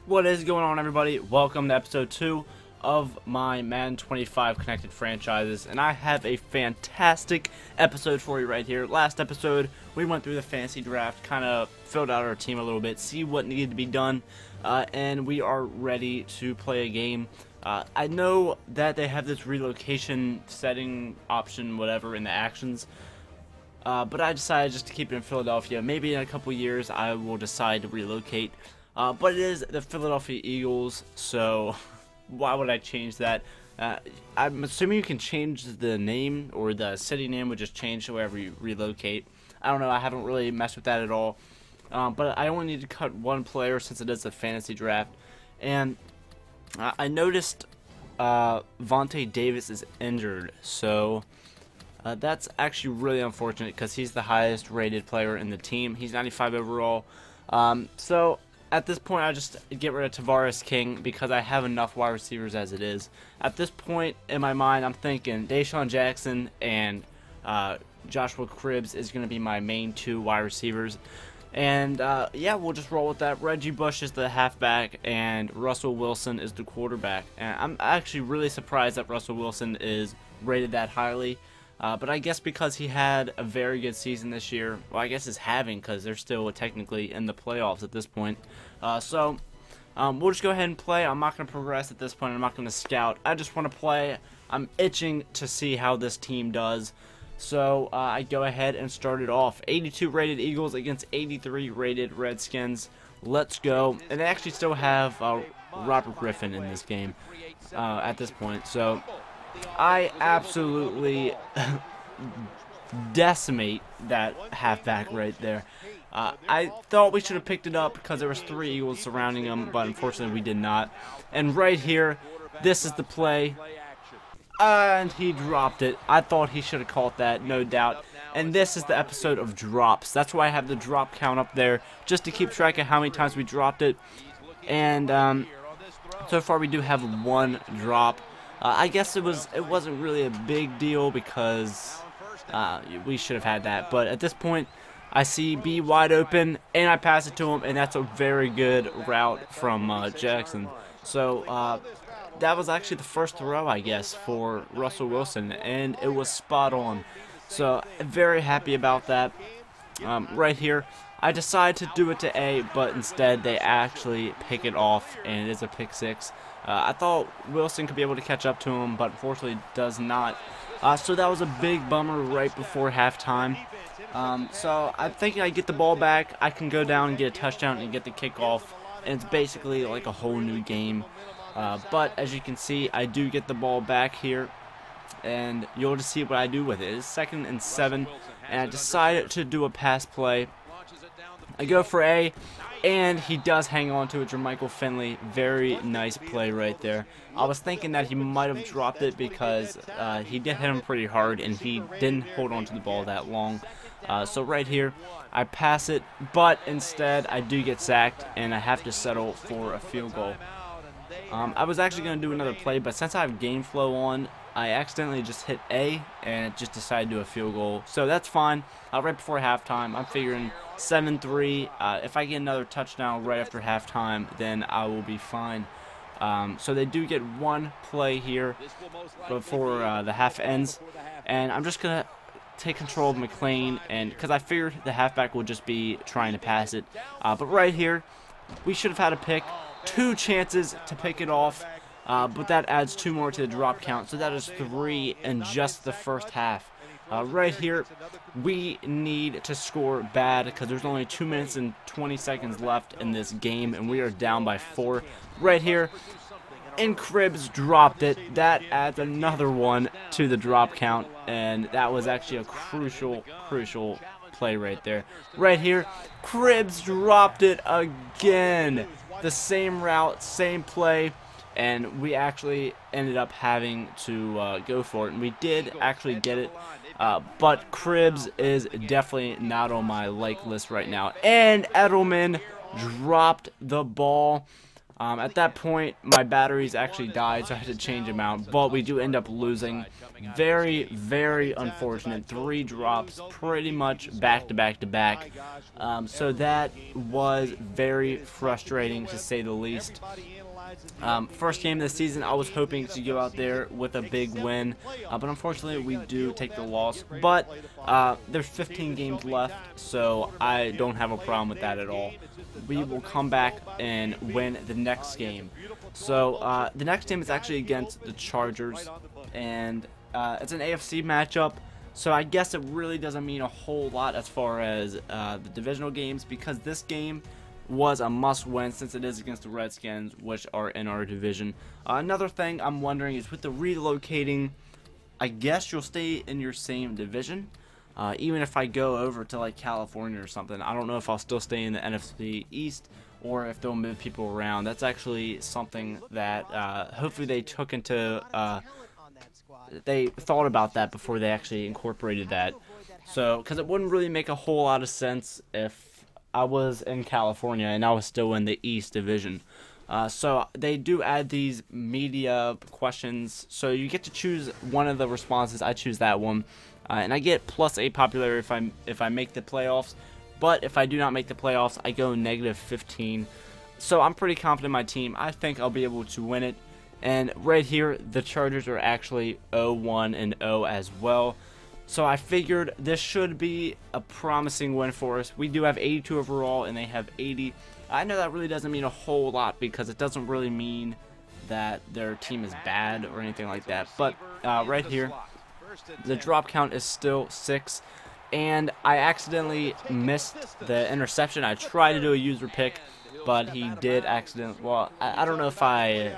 What is going on, everybody? Welcome to episode 2 of my Madden 25 connected franchises, and I have a fantastic episode for you right here. Last episode we went through the fantasy draft, kind of filled out our team a little bit, see what needed to be done, and we are ready to play a game. I know that they have this relocation setting option, whatever, in the actions, but I decided just to keep it in Philadelphia. Maybe in a couple years I will decide to relocate. But it is the Philadelphia Eagles, so why would I change that? I'm assuming you can change the name, or the city name would just change wherever you relocate. I don't know, I haven't really messed with that at all. But I only need to cut one player since it is a fantasy draft. And I noticed Vontae Davis is injured, so that's actually really unfortunate because he's the highest rated player in the team. He's 95 overall. So at this point, I just get rid of Tavares King because I have enough wide receivers as it is. At this point in my mind, I'm thinking Deshaun Jackson and Joshua Cribbs is going to be my main two wide receivers. And yeah, we'll just roll with that. Reggie Bush is the halfback, and Russell Wilson is the quarterback. And I'm actually really surprised that Russell Wilson is rated that highly. But I guess because he had a very good season this year, well, I guess is having, because they're still technically in the playoffs at this point. So we'll just go ahead and play. I'm not going to progress at this point. I'm not going to scout. I just want to play. I'm itching to see how this team does. So I go ahead and start it off. 82 rated Eagles against 83 rated Redskins. Let's go. And they actually still have Robert Griffin in this game at this point. So I absolutely decimate that halfback right there. I thought we should have picked it up because there was 3 Eagles surrounding him, but unfortunately we did not. And right here, this is the play. And he dropped it. I thought he should have caught that, no doubt. And this is the episode of drops. That's why I have the drop count up there, just to keep track of how many times we dropped it. And so far we do have 1 drop. I guess it wasn't really a big deal because we should have had that. But at this point, I see B wide open, and I pass it to him, and that's a very good route from Jackson. So that was actually the first throw, I guess, for Russell Wilson, and it was spot on. So very happy about that. Right here, I decided to do it to A, but instead they actually pick it off, and it is a pick 6. I thought Wilson could be able to catch up to him, but unfortunately does not. So that was a big bummer right before halftime. So I think I get the ball back. I can go down and get a touchdown and get the kickoff, and it's basically like a whole new game. But as you can see, I do get the ball back here, and you'll just see what I do with it. It's 2nd and 7, and I decided to do a pass play. I go for A, and he does hang on to it. Jermichael Finley, very nice play right there. I was thinking that he might have dropped it because he did hit him pretty hard, and he didn't hold on to the ball that long. So right here, I pass it, but instead I do get sacked, and I have to settle for a field goal. I was actually going to do another play, but since I have game flow on, I accidentally just hit A, and it just decided to do a field goal. So that's fine. Right before halftime, I'm figuring 7-3. If I get another touchdown right after halftime, then I will be fine. So they do get 1 play here before the half ends, and I'm just going to take control of McLean, and because I figured the halfback would just be trying to pass it. But right here, we should have had a pick. 2 chances to pick it off, but that adds 2 more to the drop count, so that is 3 in just the first half. Right here, we need to score bad because there's only 2 minutes and 20 seconds left in this game, and we are down by 4. Right here, and Cribbs dropped it. That adds another 1 to the drop count, and that was actually a crucial play right there. Right here, Cribbs dropped it again. The same route, same play, and we actually ended up having to go for it, and we did actually get it, but Cribbs is definitely not on my like list right now. And Edelman dropped the ball. At that point, my batteries actually died, so I had to change them out. But we do end up losing. Very, very unfortunate. 3 drops pretty much back to back to back. So that was very frustrating, to say the least. First game of the season, I was hoping to go out there with a big win, but unfortunately we do take the loss. But there's 15 games left, so I don't have a problem with that at all. We will come back and win the next game. So the next game is actually against the Chargers, and it's an AFC matchup. So I guess it really doesn't mean a whole lot as far as the divisional games, because this game was a must-win since it is against the Redskins, which are in our division. Another thing I'm wondering is with the relocating, I guess you'll stay in your same division. Even if I go over to like California or something, I don't know if I'll still stay in the NFC East or if they'll move people around. That's actually something that hopefully they took into they thought about that before they actually incorporated that. So, because it wouldn't really make a whole lot of sense if I was in California and I was still in the East Division. So they do add these media questions, so you get to choose one of the responses. I choose that one, and I get +8 popularity if I make the playoffs. But if I do not make the playoffs, I go -15. So I'm pretty confident in my team. I think I'll be able to win it. And right here, the Chargers are actually 0-1-0 as well. So I figured this should be a promising win for us. We do have 82 overall, and they have 80. I know that really doesn't mean a whole lot, because it doesn't really mean that their team is bad or anything like that. But right here, the drop count is still 6. And I accidentally missed the interception. I tried to do a user pick, but he did accidentally. Well, I don't know if I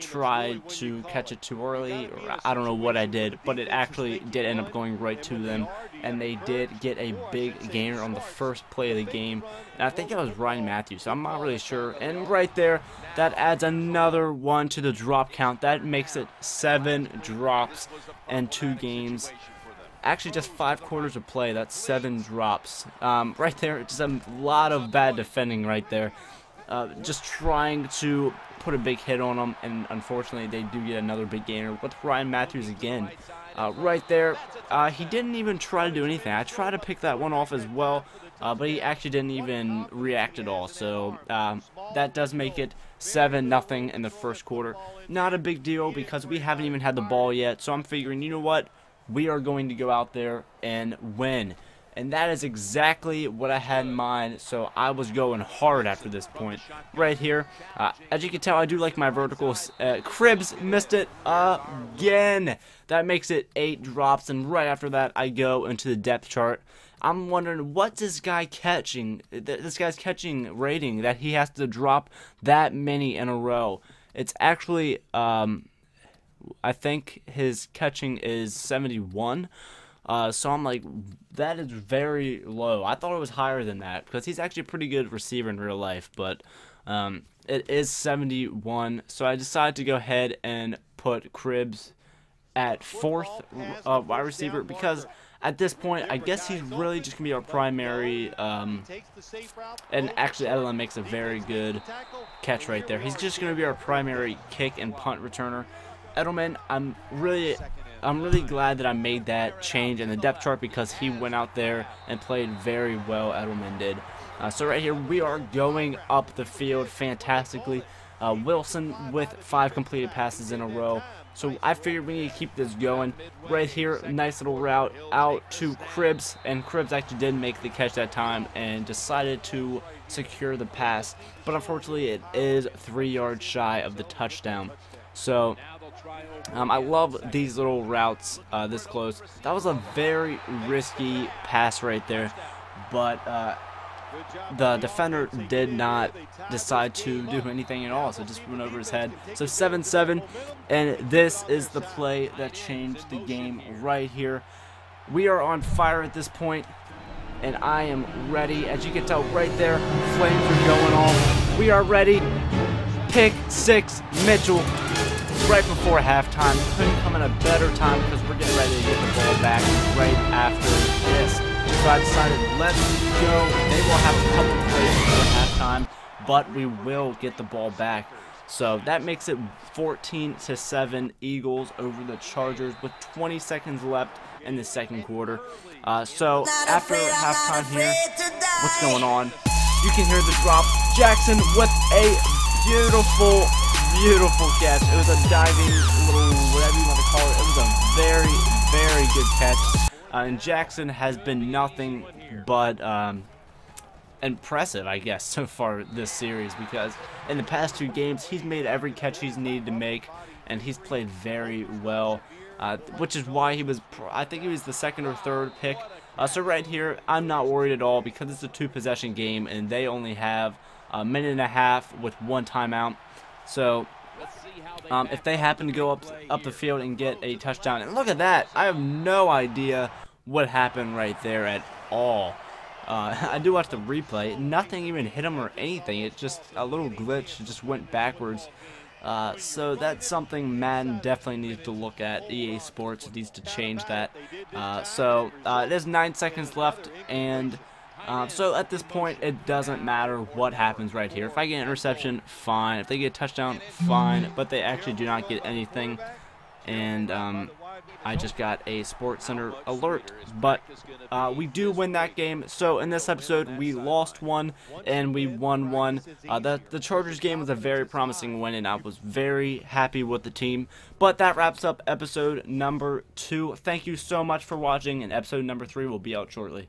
tried to catch it too early, or I don't know what I did, but it actually did end up going right to them, and they did get a big gainer on the first play of the game. And I think that was Ryan Matthews, so I'm not really sure. And right there, that adds another one to the drop count. That makes it 7 drops in 2 games. Actually, just 5 quarters of play, that's 7 drops. Right there, just a lot of bad defending right there. Just trying to put a big hit on them, and unfortunately they do get another big gainer with Ryan Matthews again. Right there, he didn't even try to do anything. I tried to pick that one off as well, but he actually didn't even react at all. So that does make it 7-0 in the first quarter. Not a big deal, because we haven't even had the ball yet, so I'm figuring, you know what? We are going to go out there and win. And that is exactly what I had in mind, so I was going hard after this point. Right here, as you can tell, I do like my verticals. Cribs missed it again. That makes it 8 drops, and right after that, I go into the depth chart. I'm wondering, what's this guy catching? This guy's catching rating that he has to drop that many in a row. It's actually, I think his catching is 71. So I'm like, that is very low. I thought it was higher than that, because he's actually a pretty good receiver in real life, but it is 71. So I decided to go ahead and put Cribs at 4th wide receiver, because at this point, I guess he's really just going to be our primary, and actually Edelman makes a very good catch right there. He's just going to be our primary kick and punt returner. Edelman, I'm really glad that I made that change in the depth chart, because he went out there and played very well. Edelman did. So right here, we are going up the field fantastically. Wilson with 5 completed passes in a row. So I figured we need to keep this going. Right here, nice little route out to Cribs, and Cribs actually did make the catch that time and decided to secure the pass. But unfortunately, it is 3 yards shy of the touchdown. So I love these little routes this close. That was a very risky pass right there, but the defender did not decide to do anything at all, so it just went over his head. So 7-7, and this is the play that changed the game right here. We are on fire at this point, and I am ready. As you can tell right there, flames are going off. We are ready. Pick 6, Mitchell. Right before halftime. Couldn't come in a better time, because we're getting ready to get the ball back right after this. So I decided, let's go. Maybe we'll have a couple plays before halftime, but we will get the ball back. So that makes it 14-7 Eagles over the Chargers with 20 seconds left in the second quarter. So after halftime here, what's going on? You can hear the drop. Jackson with a beautiful catch. It was a diving little, whatever you want to call it. It was a very good catch. And Jackson has been nothing but impressive, I guess, so far this series, because in the past 2 games he's made every catch he's needed to make, and he's played very well, which is why he was, I think he was the 2nd or 3rd pick. So right here, I'm not worried at all because it's a 2-possession game and they only have a minute and a half with 1 timeout. So if they happen to go up the field and get a touchdown, and look at that, I have no idea what happened right there at all. I do watch the replay. Nothing even hit him or anything. It's just a little glitch. It just went backwards. So that's something Madden definitely needs to look at. EA Sports needs to change that. There's 9 seconds left, and so at this point, it doesn't matter what happens right here. If I get an interception, fine. If they get a touchdown, fine. But they actually do not get anything. And I just got a Sports Center alert. But we do win that game. So in this episode, we lost 1 and we won 1. The Chargers game was a very promising win, and I was very happy with the team. But that wraps up episode number 2. Thank you so much for watching, and episode number 3 will be out shortly.